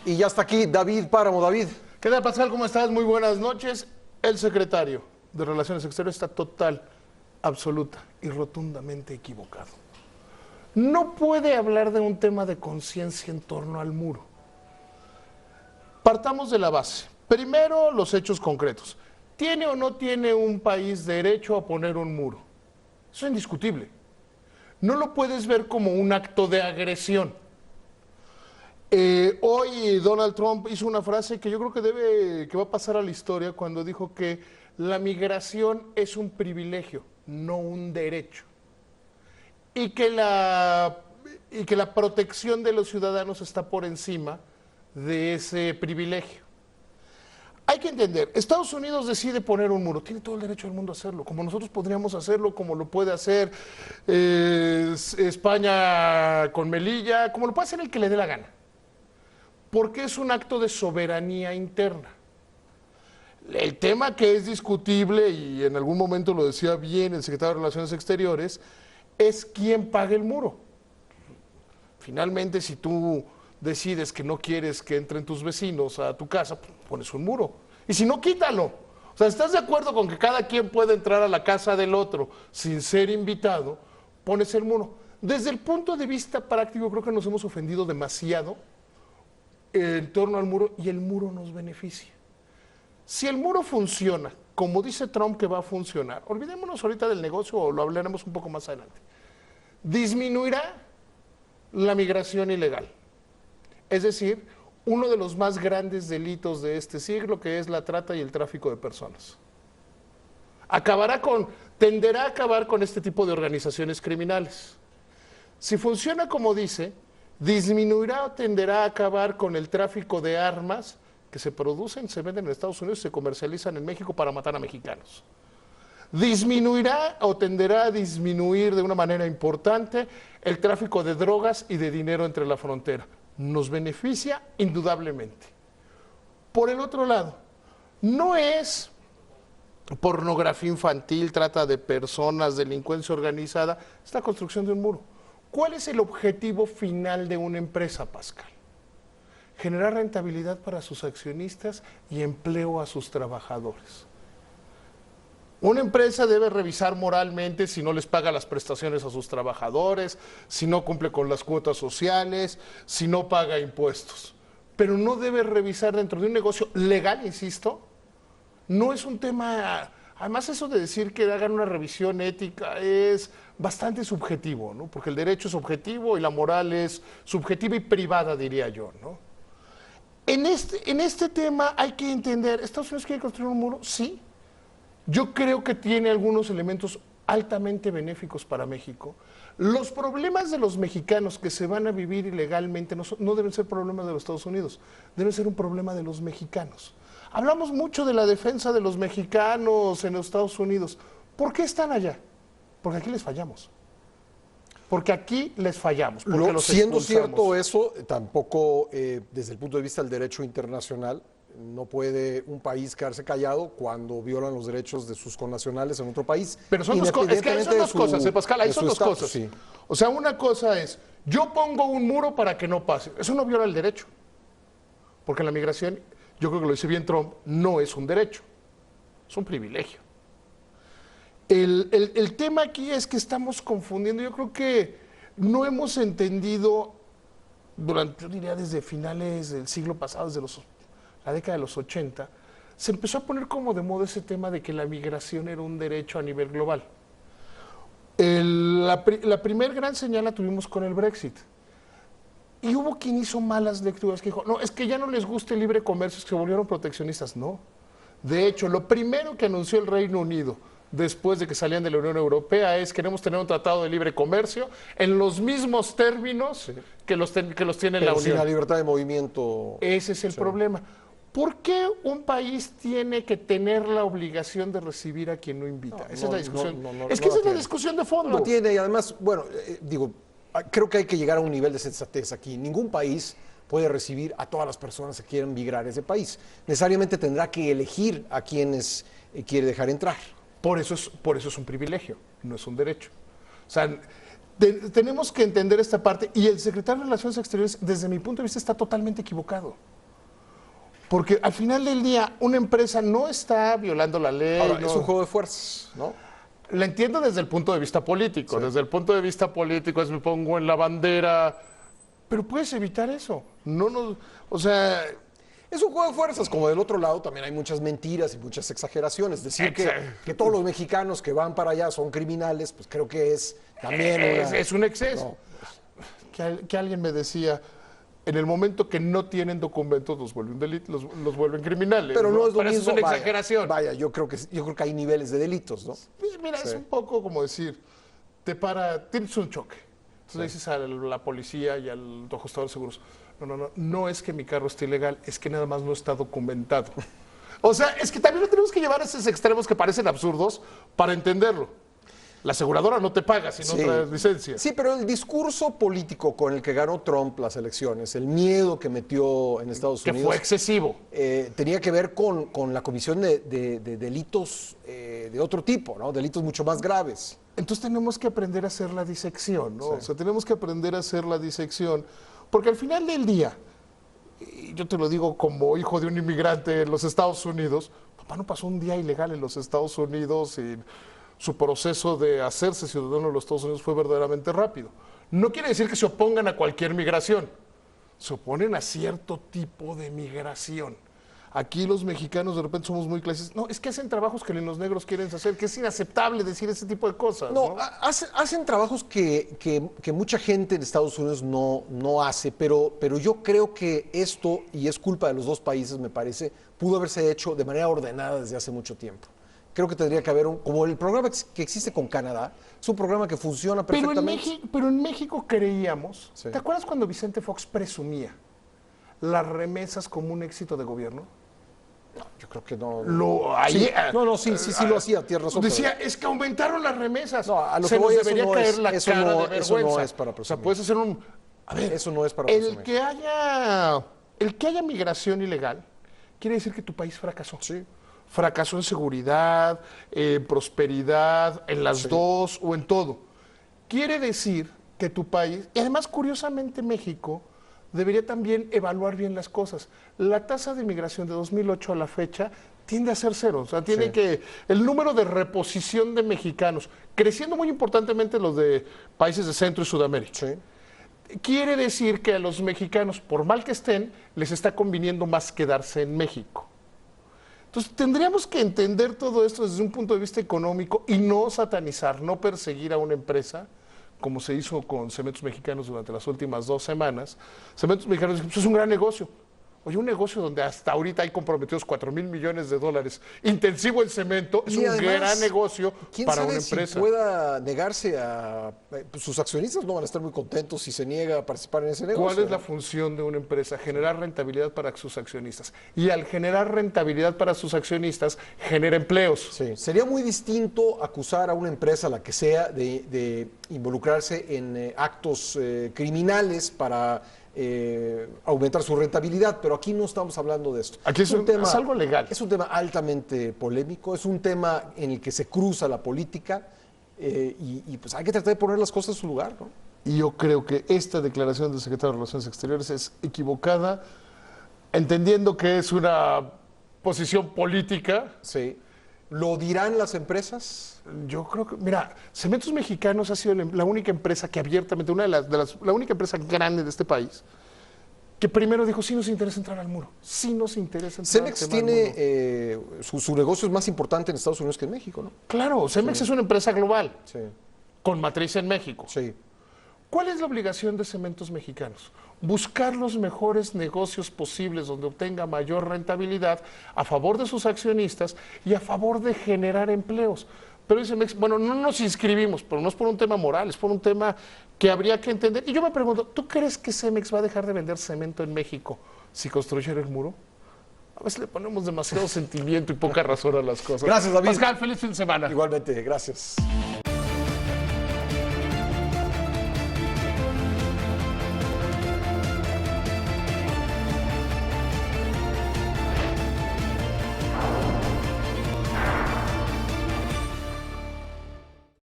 Y ya está aquí David Páramo. David. ¿Qué tal, Pascal? ¿Cómo estás? Muy buenas noches. El secretario de Relaciones Exteriores está total, absoluta y rotundamente equivocado. No puede hablar de un tema de conciencia en torno al muro. Partamos de la base. Primero, los hechos concretos. ¿Tiene o no tiene un país derecho a poner un muro? Eso es indiscutible. No lo puedes ver como un acto de agresión. Hoy Donald Trump hizo una frase que yo creo que va a pasar a la historia cuando dijo que la migración es un privilegio, no un derecho. Y que la protección de los ciudadanos está por encima de ese privilegio. Hay que entender, Estados Unidos decide poner un muro, tiene todo el derecho del mundo a hacerlo, como nosotros podríamos hacerlo, como lo puede hacer España con Melilla, como lo puede hacer el que le dé la gana. Porque es un acto de soberanía interna. El tema que es discutible, y en algún momento lo decía bien el secretario de Relaciones Exteriores, es quién paga el muro. Finalmente, si tú decides que no quieres que entren tus vecinos a tu casa, pones un muro. Y si no, quítalo. O sea, ¿estás de acuerdo con que cada quien puede entrar a la casa del otro sin ser invitado? Pones el muro. Desde el punto de vista práctico, creo que nos hemos ofendido demasiado en torno al muro, y el muro nos beneficia. Si el muro funciona, como dice Trump que va a funcionar, olvidémonos ahorita del negocio o lo hablaremos un poco más adelante, disminuirá la migración ilegal. Es decir, uno de los más grandes delitos de este siglo, que es la trata y el tráfico de personas. Tenderá a acabar con este tipo de organizaciones criminales. Si funciona como dice, disminuirá o tenderá a acabar con el tráfico de armas que se producen, se venden en Estados Unidos y se comercializan en México para matar a mexicanos. Disminuirá o tenderá a disminuir de una manera importante el tráfico de drogas y de dinero entre la frontera. Nos beneficia indudablemente. Por el otro lado, no es pornografía infantil, trata de personas, delincuencia organizada, es la construcción de un muro. ¿Cuál es el objetivo final de una empresa, Pascal? Generar rentabilidad para sus accionistas y empleo a sus trabajadores. Una empresa debe revisar moralmente si no les paga las prestaciones a sus trabajadores, si no cumple con las cuotas sociales, si no paga impuestos. Pero no debe revisar dentro de un negocio legal, insisto, no es un tema. Además, eso de decir que hagan una revisión ética es bastante subjetivo, ¿no? Porque el derecho es objetivo y la moral es subjetiva y privada, diría yo, ¿no? En este tema hay que entender, ¿Estados Unidos quiere construir un muro? Sí. Yo creo que tiene algunos elementos altamente benéficos para México. Los problemas de los mexicanos que se van a vivir ilegalmente no deben ser problemas de los Estados Unidos, deben ser un problema de los mexicanos. Hablamos mucho de la defensa de los mexicanos en los Estados Unidos. ¿Por qué están allá? Porque aquí les fallamos. Porque aquí les fallamos. Porque los Siendo expulsamos. cierto eso, tampoco desde el punto de vista del derecho internacional, no puede un país quedarse callado cuando violan los derechos de sus connacionales en otro país. Pero son dos cosas, es que ahí son dos cosas, Pascal, ahí son dos cosas. Sí. O sea, una cosa es, yo pongo un muro para que no pase. Eso no viola el derecho. Porque la migración, yo creo que lo dice bien Trump, no es un derecho, es un privilegio. El tema aquí es que estamos confundiendo, yo creo que no hemos entendido yo diría desde finales del siglo pasado, desde la década de los 80, se empezó a poner como de moda ese tema de que la migración era un derecho a nivel global. La primer gran señal la tuvimos con el Brexit. Y hubo quien hizo malas lecturas, que dijo, no, es que ya no les gusta el libre comercio, es que se volvieron proteccionistas. No. De hecho, lo primero que anunció el Reino Unido después de que salían de la Unión Europea es: queremos tener un tratado de libre comercio en los mismos términos que los tiene la Pero Unión. sin la libertad de movimiento. Ese es el problema. ¿Por qué un país tiene que tener la obligación de recibir a quien no invita? Esa es la discusión. Esa es la discusión de fondo. No tiene, y además, bueno, creo que hay que llegar a un nivel de sensatez aquí. Ningún país puede recibir a todas las personas que quieran migrar a ese país. Necesariamente tendrá que elegir a quienes quiere dejar entrar. Por eso es un privilegio, no es un derecho. O sea, tenemos que entender esta parte, y el secretario de Relaciones Exteriores, desde mi punto de vista, está totalmente equivocado. Porque al final del día, una empresa no está violando la ley. Ahora, no. es un juego de fuerzas, ¿no? La entiendo desde el punto de vista político. Desde el punto de vista político es me pongo en la bandera. Pero puedes evitar eso. O sea, Es un juego de fuerzas, como del otro lado también hay muchas mentiras y muchas exageraciones. Decir que todos los mexicanos que van para allá son criminales, pues creo que es también es un exceso. No. Que alguien me decía, en el momento que no tienen documentos los vuelven los vuelven criminales. Pero no es lo Pero eso mismo. es una Vaya, exageración. Vaya, yo creo que hay niveles de delitos, ¿no? Mira, es Sí. un poco como decir, tienes un choque. Entonces le dices a la policía y al ajustador de seguros, no es que mi carro esté ilegal, es que nada más no está documentado. O sea, es que también lo tenemos que llevar a esos extremos que parecen absurdos para entenderlo. La aseguradora no te paga si no traes licencia. Sí, pero el discurso político con el que ganó Trump las elecciones, el miedo que metió en Estados Que Unidos, fue excesivo. tenía que ver con la comisión de delitos de otro tipo, ¿no? Delitos mucho más graves. Entonces tenemos que aprender a hacer la disección, ¿no? Sí. O sea, tenemos que aprender a hacer la disección, porque al final del día, y yo te lo digo como hijo de un inmigrante en los Estados Unidos, papá no pasó un día ilegal en los Estados Unidos y su proceso de hacerse ciudadano de los Estados Unidos fue verdaderamente rápido. No quiere decir que se opongan a cualquier migración, se oponen a cierto tipo de migración. Aquí los mexicanos de repente somos muy clasistas. No, es que hacen trabajos que ni los negros quieren hacer, que es inaceptable decir ese tipo de cosas. No, ¿no? hacen trabajos que mucha gente en Estados Unidos no hace, pero yo creo que esto, y es culpa de los dos países, me parece, pudo haberse hecho de manera ordenada desde hace mucho tiempo. Creo que tendría que haber como el programa que existe con Canadá, es un programa que funciona perfectamente. Pero en México creíamos, Sí. ¿te acuerdas cuando Vicente Fox presumía las remesas como un éxito de gobierno? Yo creo que no. Sí, sí lo hacía, tienes razón. Decía, es que aumentaron las remesas. No, a lo Se que voy, nos eso debería no caer es- la eso cara no- de eso vergüenza. no es para O sea, presumir. puedes hacer un... A ver, Eso no es para el presumir. que haya migración ilegal quiere decir que tu país fracasó. Sí. Fracasó en seguridad, en prosperidad, en las dos o en todo. Quiere decir que tu país, y además curiosamente México, debería también evaluar bien las cosas. La tasa de migración de 2008 a la fecha tiende a ser cero. O sea, tiene Sí. que el número de reposición de mexicanos, creciendo muy importantemente los de países de Centro y Sudamérica. Sí. Quiere decir que a los mexicanos, por mal que estén, les está conviniendo más quedarse en México. Entonces, tendríamos que entender todo esto desde un punto de vista económico y no satanizar, no perseguir a una empresa, como se hizo con Cementos Mexicanos durante las últimas 2 semanas. Cementos Mexicanos dijo, pues es un gran negocio. Oye, un negocio donde hasta ahorita hay comprometidos $4,000 millones, intensivo en cemento, es Y un además, gran negocio ¿quién para sabe una si empresa. pueda negarse a... pues sus accionistas no van a estar muy contentos si se niega a participar en ese negocio. ¿Cuál es la ¿no? función de una empresa? Generar rentabilidad para sus accionistas. Y al generar rentabilidad para sus accionistas, genera empleos. Sí, sería muy distinto acusar a una empresa, la que sea, de involucrarse en actos criminales para aumentar su rentabilidad, pero aquí no estamos hablando de esto. Aquí es algo legal. Es un tema altamente polémico, es un tema en el que se cruza la política y pues hay que tratar de poner las cosas en su lugar, ¿no? Y yo creo que esta declaración del secretario de Relaciones Exteriores es equivocada, entendiendo que es una posición política. Sí. ¿Lo dirán las empresas? Yo creo que, mira, Cementos Mexicanos ha sido la única empresa que abiertamente, la única empresa grande de este país, que primero dijo, sí nos interesa entrar al muro, sí nos interesa entrar Cemex al tema del tiene, muro. su negocio es más importante en Estados Unidos que en México, ¿no? Claro, Cemex es una empresa global, Sí, con matriz en México. sí. ¿Cuál es la obligación de Cementos Mexicanos? Buscar los mejores negocios posibles donde obtenga mayor rentabilidad a favor de sus accionistas y a favor de generar empleos. Pero dice Cemex, bueno, no nos inscribimos, pero no es por un tema moral, es por un tema que habría que entender. Y yo me pregunto, ¿tú crees que Cemex va a dejar de vender cemento en México si construyera el muro? A veces le ponemos demasiado sentimiento y poca razón a las cosas. Gracias, David. Pascal, feliz fin de semana. Igualmente, gracias.